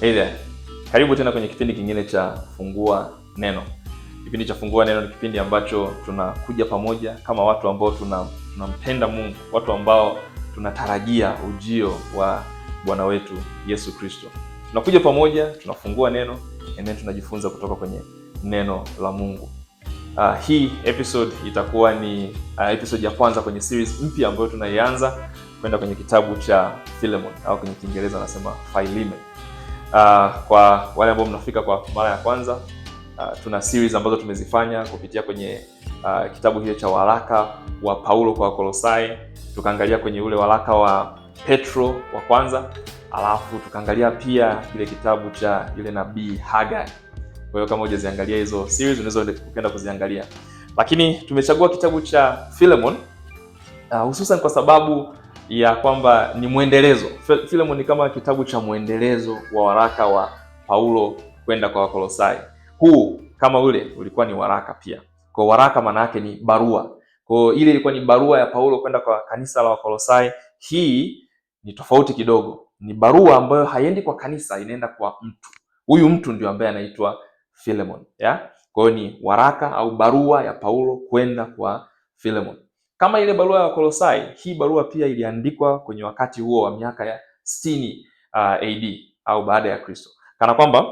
Hey there. Karibu tena kwenye kipindi kingine cha Fungua Neno. Kipindi cha Fungua Neno ni kipindi ambacho tunakuja pamoja kama watu ambao tunampenda Mungu, watu ambao tunatarajia ujio wa Bwana wetu Yesu Kristo. Tunakuja pamoja, tunafungua neno, and then tunajifunza kutoka kwenye neno la Mungu. Hii episode itakuwa ni episode ya kwanza kwenye series mpya ambayo tunaianza kwenda kwenye kitabu cha Philemon, au kwenye Kiingereza nasema Philemon. Kwa wale ambao mnafika kwa mara ya kwanza, tuna series ambazo tumezifanya kupitia kwenye kitabu hicho cha waraka wa Paulo kwa Wakolosai. Tukaangalia kwenye ule waraka wa Petro wa kwanza, alafu tukaangalia pia kile kitabu cha ile nabii Hagai. Kwa hiyo kama hujaziangalia hizo series unaweza kwenda kuziangalia. Lakini tumechagua kitabu cha Philemon hususan kwa sababu ya kwamba ni mwendelezo. Philemon ni kama kitabu cha mwendelezo wa waraka wa Paulo kwenda kwa Wakolosai. Huu kama ule ulikuwa ni waraka pia. Kwa waraka maana yake ni barua. Kwa ile ilikuwa ni barua ya Paulo kwenda kwa kanisa la Wakolosai. Hii ni tofauti kidogo. Ni barua ambayo haiendi kwa kanisa, inaenda kwa mtu. Huyu mtu ndio ambaye anaitwa Philemon, ya? Kwa hiyo ni waraka au barua ya Paulo kwenda kwa Philemon. Kama ile barua ya Wakolosai, hii barua pia iliandikwa kwenye wakati huo wa miaka ya 60 AD au baada ya Kristo. Kana kwamba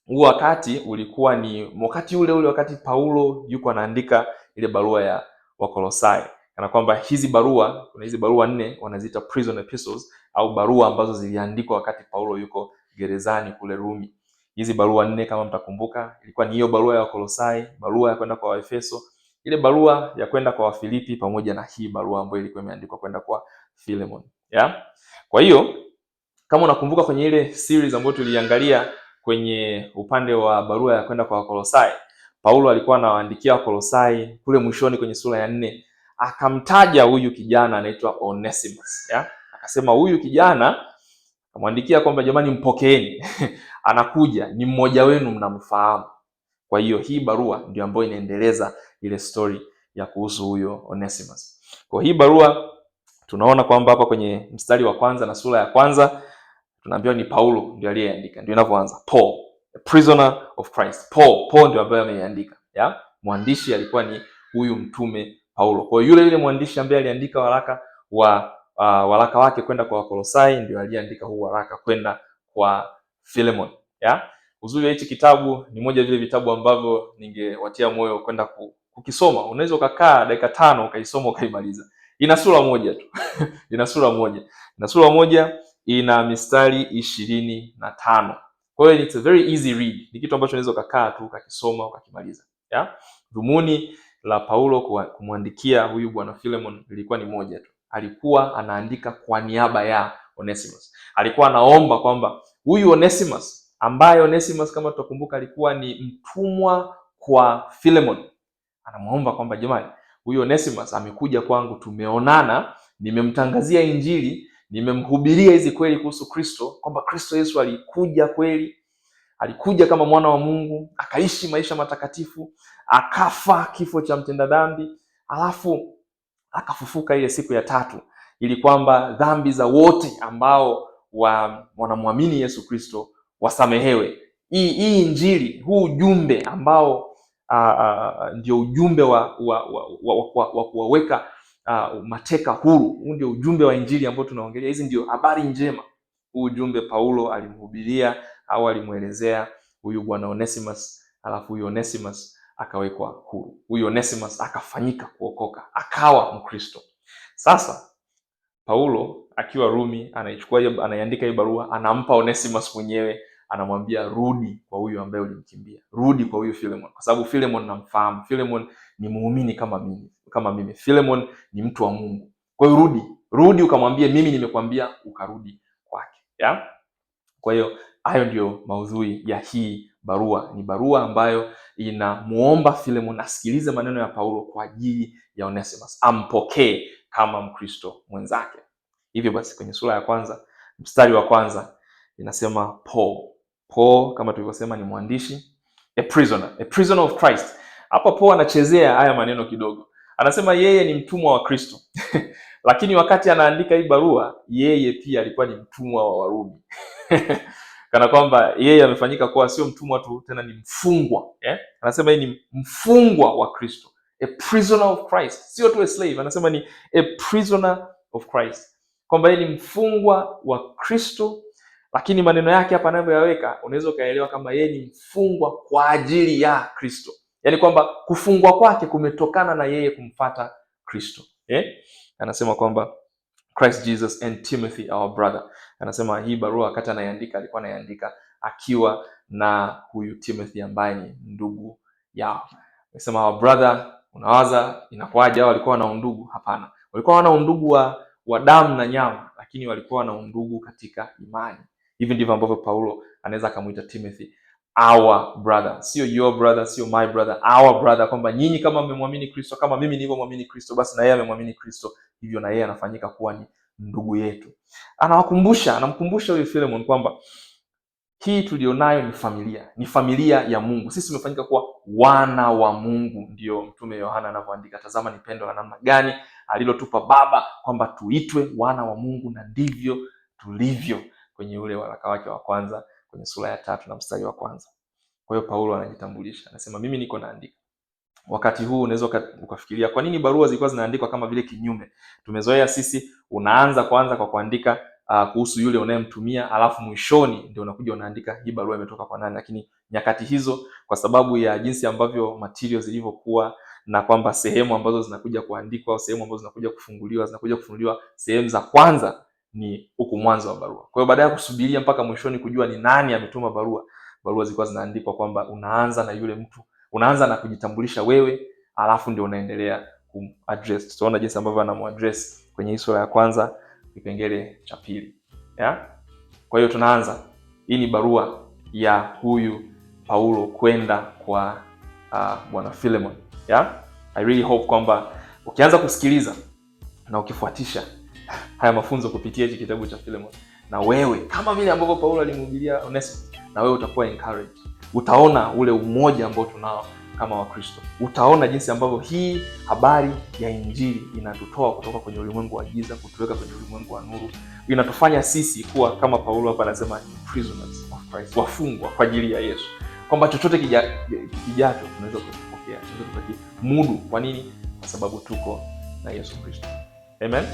huo wakati ulikuwa ni wakati ule wakati Paulo yuko anaandika ile barua ya Wakolosai. Kana kwamba hizi barua, kuna hizi barua 4 wanaziita prison epistles, au barua ambazo ziliandikwa wakati Paulo yuko gerezani kule Rumi. Hizi barua 4 kama mtakumbuka, ilikuwa ni hiyo barua ya Wakolosai, barua ya kwenda kwa Waefeso, ile barua ya kwenda kwa Wafilipi, pamoja na hii barua ambayo ilikuwa imeandikwa kwenda kwa Philemon, ya? Kwa hiyo kama unakumbuka kwenye ile series ambayo tuliangalia kwenye upande wa barua ya kwenda kwa Wakolosai, Paulo alikuwa anawaandikia Wakolosai kule mwishoni kwenye sura ya 4, akamtaja huyu kijana anaitwa Onesimus, ya? Akasema huyu kijana akamwandikia kwamba jamani, mpokeeni anakuja, ni mmoja wenu mnamfahamu. Kwa hiyo hii barua ndio ambayo inaendeleza ile story ya kuhusu huyo Onesimus. Kwa hii barua tunaona kwamba hapa kwenye mstari wa kwanza na sura ya kwanza tunaambiwa ni Paulo ndio aliyeandika. Ndio inavyoanza, Paul, a prisoner of Christ. Paul ndio ambaye ameandika, ya? Mwandishi alikuwa ni huyu mtume Paulo. Kwa hiyo yule mwandishi ambaye aliandika waraka wake kwenda kwa Wakolosai ndio aliyeandika huu waraka kwenda kwa Philemon, ya? Uzuri wa hichi kitabu ni moja vile vitabu ambavyo ningewatia moyo kwenda kukisoma. Unaweza ukakaa dakika 5 ukaisoma ukaimaliza. Ina sura moja tu. Ina sura moja, ina mistari 25. Kwa hiyo it's a very easy read. Ni kitu ambacho unaweza ukakaa tu ukakisoma ukakimaliza, ya? Dhumuni la Paulo kumwandikia huyu bwana Philemon lilikuwa ni moja tu. Alikuwa anaandika kwa niaba ya Onesimus. Alikuwa anaomba kwamba huyu Onesimus, ambaye Onesimus kama tutakumbuka alikuwa ni mtumwa kwa Philemon, anamuomba kwamba jamani, huyu Onesimus amekuja kwangu, tumeonana, nimemtangazia Injili, nimemhubiria hizi kweli kuhusu Kristo, kwamba Kristo Yesu alikuja kweli, alikuja kama mwana wa Mungu, akaishi maisha matakatifu, akafa kifo cha mtenda dhambi, alafu akafufuka ile siku ya 3 ili kwamba dhambi za wote ambao wanamwamini Yesu Kristo wasamehewe. Hii Injili, huu ujumbe ambao ndio ujumbe wa kuwaweka mateka huru. Huu ndio ujumbe wa Injili ambao tunaongelea. Hizi ndio habari njema. Huu ujumbe Paulo alimhubiria au alimuelezea huyu bwana Onesimus, alafu huyu Onesimus akawekwa huru. Huyu Onesimus akafanyika kuokoka, akawa Mkristo. Sasa Paulo akiwa Rumi anaiandika hii barua, anampa Onesimus mwenyewe, anamwambia rudi kwa huyu ambaye ulimkimbia. Rudi kwa huyu Philemon, kwa sababu Philemon namfahamu. Philemon ni muumini kama mimi. Philemon ni mtu wa Mungu. Kwa hiyo rudi ukamwambie mimi nimekwambia ukarudi kwake, ya? Kwa hiyo hayo ndio maudhui ya hii barua. Ni barua ambayo inamuomba Philemon asikilize maneno ya Paulo kwa ajili ya Onesimus, ampokee kama Mkristo mwenzake. Hivyo basi kwenye sura ya kwanza mstari wa kwanza inasema Paul kama tulivyosema ni mwandishi, a prisoner of Christ. Hapa Paul anachezea haya maneno kidogo. Anasema yeye ni mtumwa wa Kristo. Lakini wakati anaandika hii barua, yeye pia alikuwa ni mtumwa wa Warumi. kana kwamba yeye amefanyika kuwa sio mtumwa tu, tena ni mfungwa. Anasema yeye ni mfungwa wa Kristo, a prisoner of Christ, sio tu a slave. Anasema ni a prisoner of Christ, kwamba yeye ni mfungwa wa Kristo. Lakini maneno yake hapa anavyoyaweka, unaweza ukaelewa kama yeye ni mfungwa kwa ajili ya Kristo, yaani kwamba kufungwa kwake kumetokana na yeye kumfuata Kristo. Anasema kwamba Christ Jesus and Timothy our brother. Anasema hii barua wakati anaiandika alikuwa anaiandika akiwa na huyu Timothy ambaye ni ndugu yao. Anasema our brother, unawaza inakuwaje hao walikuwa na undugu? Hapana. Walikuwa wana undugu wa damu na nyama, lakini walikuwa na undugu katika imani. Hivi ndivyo ambavyo Paulo anaweza akamuita Timothy our brother, sio your brother, sio my brother, our brother, kwamba nyinyi kama mmemwamini Kristo, kama mimi nilivyomwamini Kristo, basi na yeye amemwamini Kristo, hivyo na yeye anafanyika kuwa ni ndugu yetu. Anamkumbusha huyu Philemon kwamba hii tulionayo ni familia ya Mungu. Sisi tumefanyika kuwa wana wa Mungu. Ndio Mtume Yohana anavyoandika, tazama ni pendo la namna gani alilotupa Baba kwamba tuitwe wana wa Mungu, na ndivyo tulivyo, kwenye ule waraka wake wa kwanza kwenye sura ya 3 na mstari wa 1. Kwa hiyo Paulo anajitambulisha, anasema mimi niko naandika. Wakati huu unaweza ukafikiria kwa nini barua zilikuwa zinaandikwa kama vile kinyume. Tumezoea sisi unaanza kwanza kwa kuandika kuhusu yule unayemtumia, alafu mwishoni ndio unakuja unaandika hii barua imetoka kwa nani. Lakini nyakati hizo, kwa sababu ya jinsi ambavyo materials zilivyokuwa, na kwamba sehemu ambazo zinakuja kuandikwa au sehemu ambazo zinakuja kufunguliwa sehemu za kwanza ni huku mwanzo wa barua. Kwa hiyo baada ya kusubiria mpaka mwishoni kujua ni nani ametuma barua zilikuwa zinaandikwa kwamba unaanza na yule mtu, unaanza na kujitambulisha wewe, alafu ndio unaendelea kumaddress. Tutaona jinsi ambavyo anamuaddress kwenye sura ya kwanza kipengele cha 2. Kwa hiyo tunaanza, hii ni barua ya huyu Paulo kwenda kwa bwana Philemon. I really hope kwamba ukianza kusikiliza na ukifuatisha haya mafunzo kupitia hiki kitabu cha Philemon, na wewe kama vile ambavyo Paulo alimhubiria Onesimo, na wewe utakuwa encouraged. Utaona ule umoja ambao tunao kama Wakristo. Utaona jinsi ambavyo hii habari ya Injili inatutoa kutoka kwenye ulimwengu wa giza kutuweka kwenye ulimwengu wa nuru. Inatufanya sisi kuwa kama Paulo hapa anasema prisoners of Christ, wafungwa kwa ajili ya Yesu. Kwamba chochote kijacho tunaweza kupokea, tunaweza kupatia mudu. Kwa nini? Kwa sababu tuko na Yesu Kristo. Amen.